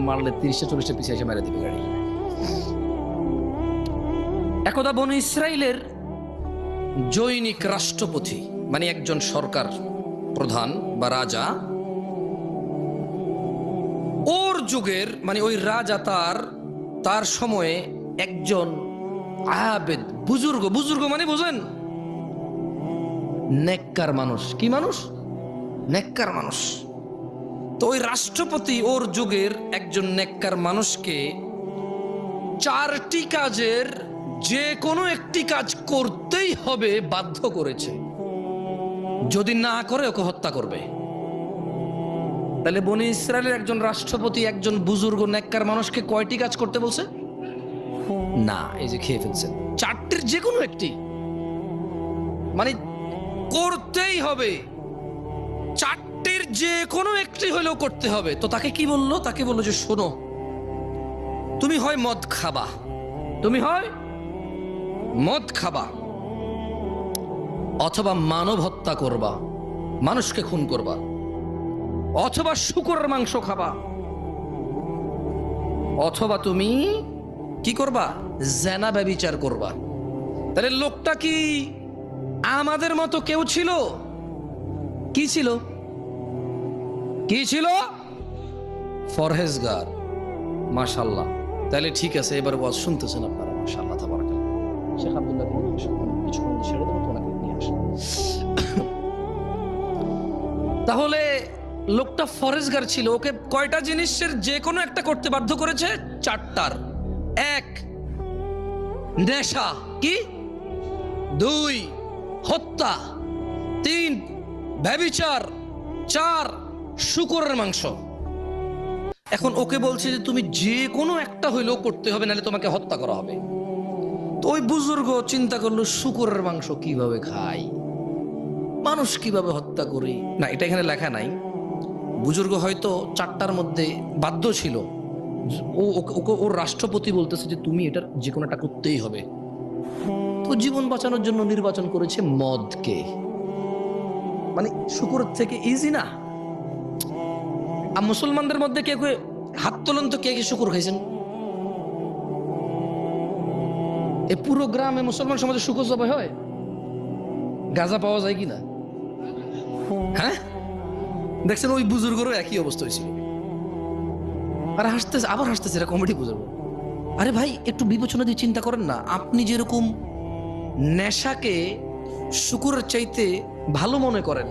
মারলে 30-40 পিছিয়ে এসে মেরে দিবে গাড়ি। একদা বনু ইসরাইলের জৈনিক রাষ্ট্রপতি মানে একজন সরকার প্রধান বা রাজা, ওর যুগের মানে ওই রাজা তার সময়ে একজন আবেদ বুজুর্গ মানে বোঝেন নেককার মানুষ। কি মানুষ? নেককার মানুষ। তো ওই রাষ্ট্রপতি ওর যুগের একজন নেককার মানুষকে 4টি কাজের যে কোনো একটি কাজ করতেই হবে বাধ্য করেছে, যদি না করে ওকে হত্যা করবে। তাহলে বনি ইসরায়েলের একজন রাষ্ট্রপতি একজন বুজুর্গ নেককার মানুষকে কয়টি কাজ করতে বলছে? না, এই যে খেয়ে ফেলছেন 4টির যে কোনো একটি, মানে করতেই হবে। 4টির যে কোনো একটি হলেও করতে হবে। তো তাকে কি বললো? তাকে বললো যে শোনো, তুমি হয় মদ খাবা, অথবা মানব হত্যা করবা, মানুষকে খুন করবা, অথবা শূকরের মাংস খাবা, অথবা তুমি কি করবা? জেনা ব্যভিচার করবা। তাহলে লোকটা কি আমাদের মতো কেউ ছিল? কি ছিল? ফরহেজগার। মাশাআল্লাহ। তাহলে ঠিক আছে, এবার ওয়াজ শুনতেছেন আপনারা। মাশাআল্লাহ, তাবারাকাল্লাহ। শেখ আব্দুল্লাহ কিছুক্ষণ ছেড়ে দেবো, তোমাকে নিয়ে আসেন। তাহলে লোকটা ফরেজগার ছিল, ওকে কয়টা জিনিসের যে কোনো একটা করতে বাধ্য করেছে? 4টার। 1 নেশা, কি? 2 হত্যা, 3 ব্যভিচার, 4 শূকরের মাংস। এখন ওকে বলছে যে তুমি যে কোনো একটা হইলেও করতে হবে, নাহলে তোমাকে হত্যা করা হবে। তো ওই বুজুর্গ চিন্তা করলো শূকরের মাংস কিভাবে খাই, মানুষ কিভাবে হত্যা করি। না, এটা এখানে লেখা নাই। বুজুর্গ হয়তো 4টার মধ্যে বাধ্য ছিল। ওকে ওর রাষ্ট্রপতি বলতেছে যে তুমি এটার যে কোনো একটা করতেই হবে। তো জীবন বাঁচানোর জন্য নির্বাচন করেছে মদকে। মানে শূকরের থেকে ইজি না? আর মুসলমানদের মধ্যে কে হাত তোলেন তো, কে শূকর খাইছেন? এ পুরো গ্রামে মুসলমান সমাজে শূকর জবাই হয়? গাঁজা পাওয়া যায় কিনা? হ্যাঁ, দেখছেন ওই বুজুর্গেরও একই অবস্থা হয়েছিল। আর হাসতেছে, এটা কমেডি বুজুর্গ। আরে ভাই, একটু বিবেচনা দিয়ে চিন্তা করেন না। আপনি যেরকম নেশাকে শূকরের চাইতে ভালো মনে করেন,